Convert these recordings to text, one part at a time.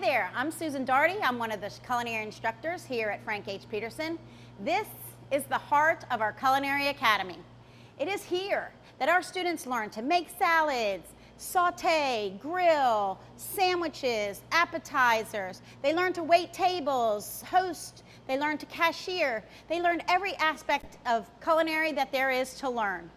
there, I'm Susan Dougherty. I'm one of the culinary instructors here at Frank H. Peterson. This is the heart of our Culinary Academy. It is here that our students learn to make salads, saute, grill, sandwiches, appetizers. They learn to wait tables, host, they learn to cashier. They learn every aspect of culinary that there is to learn.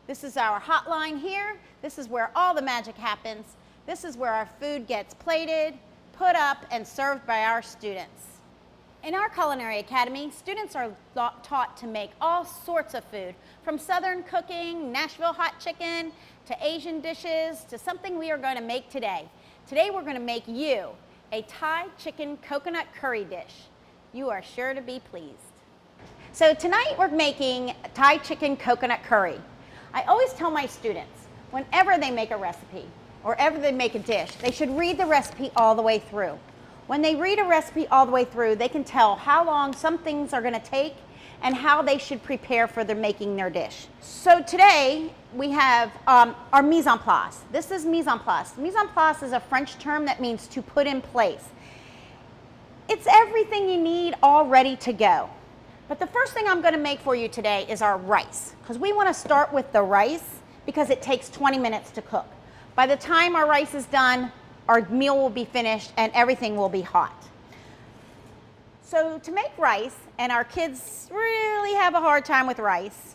This is our hotline here. This is where all the magic happens. This is where our food gets plated, put up, and served by our students. In our Culinary Academy, students are taught to make all sorts of food, from Southern cooking, Nashville hot chicken, to Asian dishes, to something we are going to make today. Today we're going to make you a Thai chicken coconut curry dish. You are sure to be pleased. So tonight we're making Thai chicken coconut curry. I always tell my students, whenever they make a recipe, or ever they make a dish, they should read the recipe all the way through. When they read a recipe all the way through, they can tell how long some things are going to take and how they should prepare for making their dish. So today we have our mise en place. This is mise en place. Mise en place is a French term that means to put in place. It's everything you need all ready to go. But the first thing I'm going to make for you today is our rice, because we want to start with the rice because it takes 20 minutes to cook. By the time our rice is done, our meal will be finished and everything will be hot. So to make rice, and our kids really have a hard time with rice,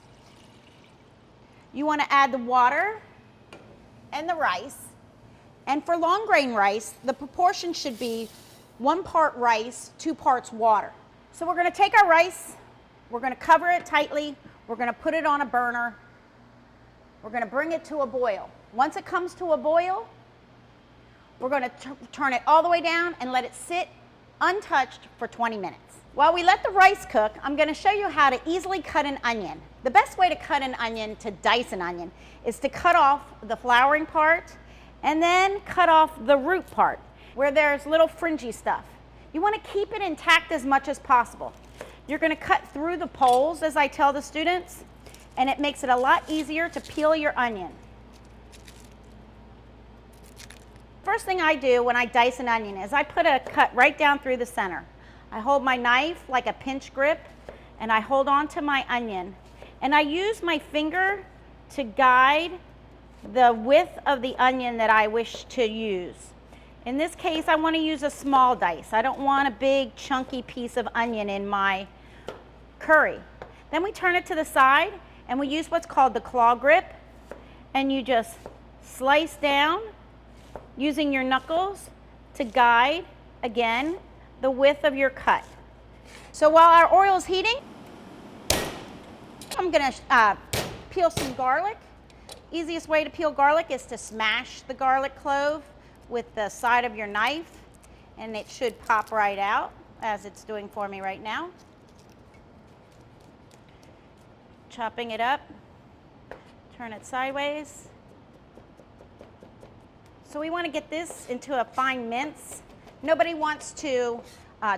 you want to add the water and the rice. And for long grain rice, the proportion should be 1 part rice, 2 parts water. So we're going to take our rice, we're going to cover it tightly, we're going to put it on a burner, we're going to bring it to a boil. Once it comes to a boil, we're going to turn it all the way down and let it sit untouched for 20 minutes. While we let the rice cook, I'm going to show you how to easily cut an onion. The best way to cut an onion, to dice an onion, is to cut off the flowering part and then cut off the root part where there's little fringy stuff. You want to keep it intact as much as possible. You're going to cut through the poles, as I tell the students, and it makes it a lot easier to peel your onion. First thing I do when I dice an onion is I put a cut right down through the center. I hold my knife like a pinch grip and I hold on to my onion and I use my finger to guide the width of the onion that I wish to use. In this case, I want to use a small dice. I don't want a big chunky piece of onion in my curry. Then we turn it to the side and we use what's called the claw grip, and you just slice down using your knuckles to guide, again, the width of your cut. So while our oil is heating, I'm going to peel some garlic. Easiest way to peel garlic is to smash the garlic clove with the side of your knife, and it should pop right out, as it's doing for me right now. Chopping it up, turn it sideways. So we want to get this into a fine mince. Nobody wants to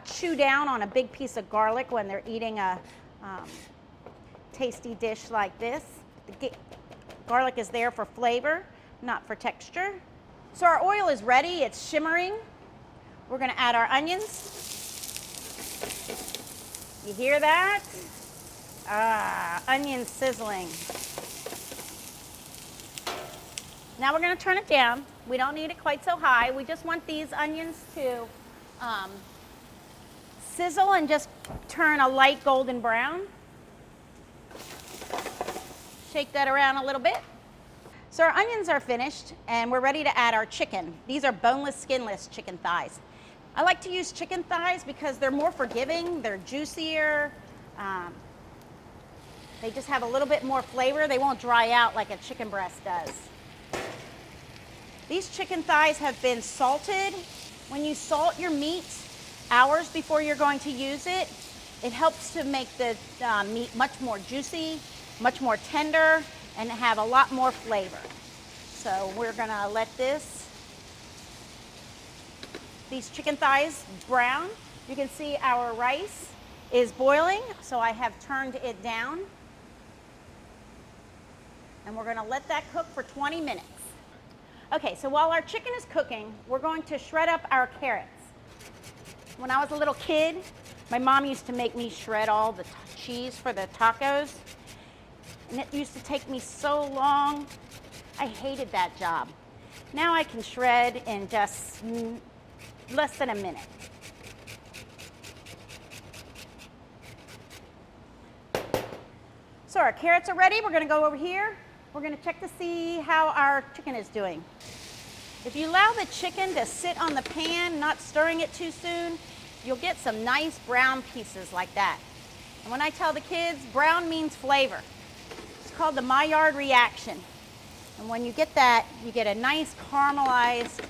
chew down on a big piece of garlic when they're eating a tasty dish like this. The garlic is there for flavor, not for texture. So our oil is ready, it's shimmering. We're going to add our onions. You hear that? Onion sizzling. Now we're going to turn it down. We don't need it quite so high. We just want these onions to sizzle and just turn a light golden brown. Shake that around a little bit. So our onions are finished and we're ready to add our chicken. These are boneless, skinless chicken thighs. I like to use chicken thighs because they're more forgiving, they're juicier, they just have a little bit more flavor. They won't dry out like a chicken breast does. These chicken thighs have been salted. When you salt your meat hours before you're going to use it, it helps to make the meat much more juicy, much more tender, and have a lot more flavor. So we're gonna let these chicken thighs brown. You can see our rice is boiling, so I have turned it down. And we're gonna let that cook for 20 minutes. Okay, so while our chicken is cooking, we're going to shred up our carrots. When I was a little kid, my mom used to make me shred all the cheese for the tacos. And it used to take me so long. I hated that job. Now I can shred in just less than a minute. So our carrots are ready. We're going to go over here. We're going to check to see how our chicken is doing. If you allow the chicken to sit on the pan, not stirring it too soon, you'll get some nice brown pieces like that. And when I tell the kids, brown means flavor. It's called the Maillard reaction. And when you get that, you get a nice caramelized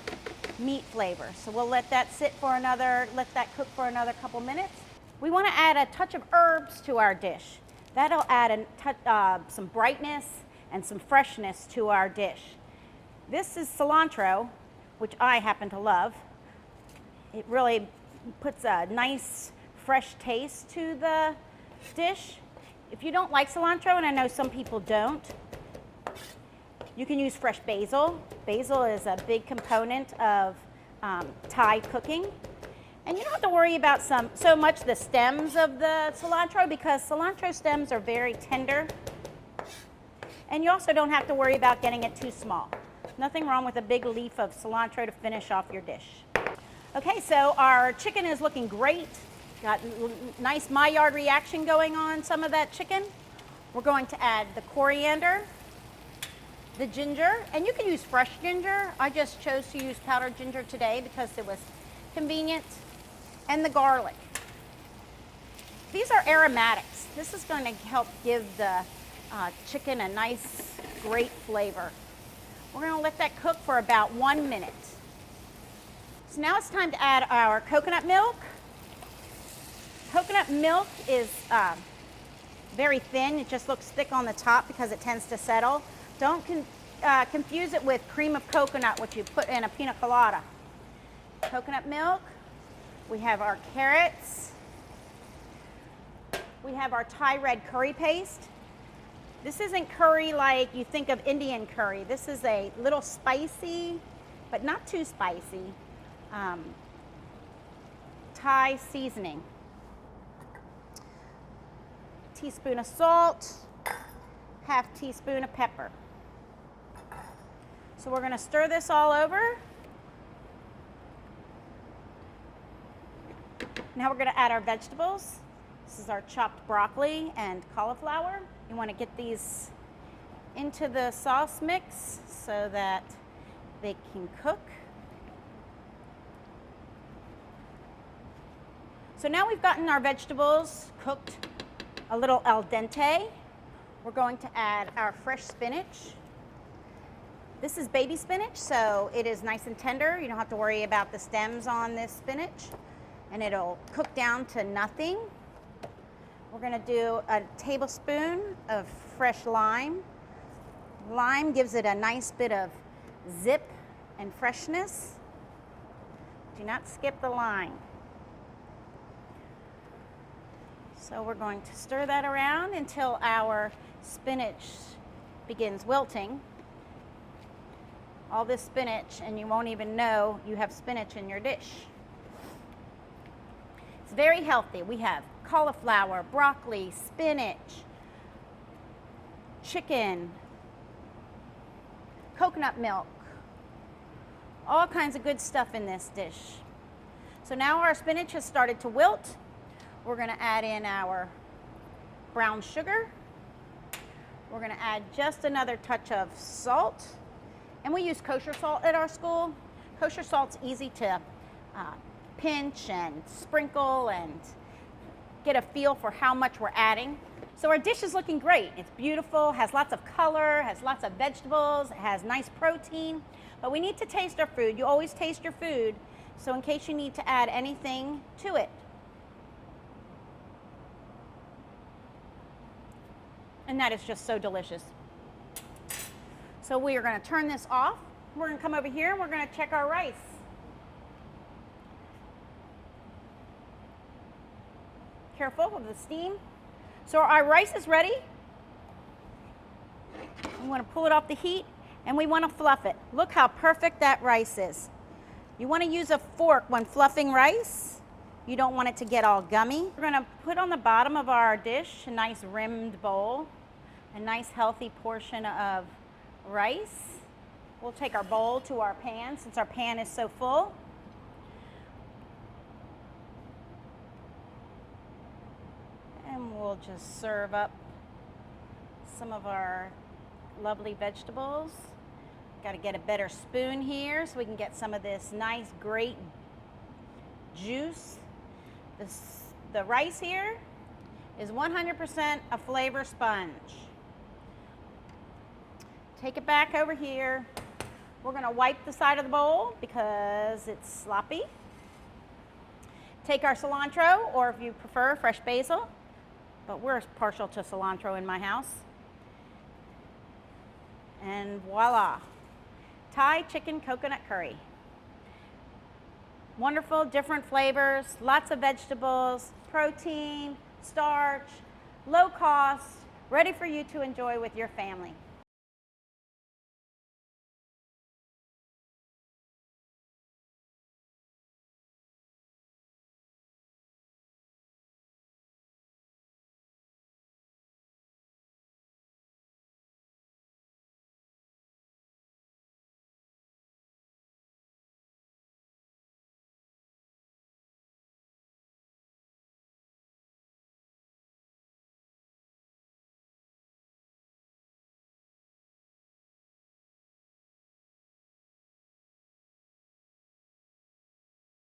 meat flavor. So we'll let that sit for let that cook for another couple minutes. We want to add a touch of herbs to our dish. That'll add some brightness and some freshness to our dish. This is cilantro, which I happen to love. It really puts a nice, fresh taste to the dish. If you don't like cilantro, and I know some people don't, you can use fresh basil. Basil is a big component of Thai cooking. And you don't have to worry about so much the stems of the cilantro, because cilantro stems are very tender. And you also don't have to worry about getting it too small. Nothing wrong with a big leaf of cilantro to finish off your dish. Okay, so our chicken is looking great. Got nice Maillard reaction going on some of that chicken. We're going to add the coriander, the ginger, and you can use fresh ginger. I just chose to use powdered ginger today because it was convenient, and the garlic. These are aromatics. This is going to help give the chicken a nice, great flavor. We're going to let that cook for about 1 minute. So now it's time to add our coconut milk. Coconut milk is very thin. It just looks thick on the top because it tends to settle. Don't confuse it with cream of coconut, which you put in a pina colada. Coconut milk. We have our carrots. We have our Thai red curry paste. This isn't curry like you think of Indian curry. This is a little spicy, but not too spicy, Thai seasoning. Teaspoon of salt, half teaspoon of pepper. So we're going to stir this all over. Now we're going to add our vegetables. This is our chopped broccoli and cauliflower. You want to get these into the sauce mix so that they can cook. So now we've gotten our vegetables cooked a little al dente. We're going to add our fresh spinach. This is baby spinach, so it is nice and tender. You don't have to worry about the stems on this spinach, and it'll cook down to nothing. We're going to do a tablespoon of fresh lime. Lime gives it a nice bit of zip and freshness. Do not skip the lime. So we're going to stir that around until our spinach begins wilting. All this spinach, and you won't even know you have spinach in your dish. It's very healthy. We have cauliflower, broccoli, spinach, chicken, coconut milk, all kinds of good stuff in this dish. So now our spinach has started to wilt. We're going to add in our brown sugar. We're going to add just another touch of salt. And we use kosher salt at our school. Kosher salt's easy to pinch and sprinkle and get a feel for how much we're adding. So our dish is looking great. It's beautiful, has lots of color, has lots of vegetables, it has nice protein. But we need to taste our food. You always taste your food, so in case you need to add anything to it. And that is just so delicious. So we are going to turn this off. We're going to come over here and we're going to check our rice. Careful of the steam. So our rice is ready. We want to pull it off the heat and we want to fluff it. Look how perfect that rice is. You want to use a fork when fluffing rice. You don't want it to get all gummy. We're gonna put on the bottom of our dish a nice rimmed bowl, a nice healthy portion of rice. We'll take our bowl to our pan since our pan is so full. And we'll just serve up some of our lovely vegetables. Got to get a better spoon here so we can get some of this nice, great juice. The rice here is 100% a flavor sponge. Take it back over here. We're going to wipe the side of the bowl because it's sloppy. Take our cilantro, or if you prefer, fresh basil, but we're partial to cilantro in my house. And voila, Thai chicken coconut curry. Wonderful, different flavors, lots of vegetables, protein, starch, low cost, ready for you to enjoy with your family.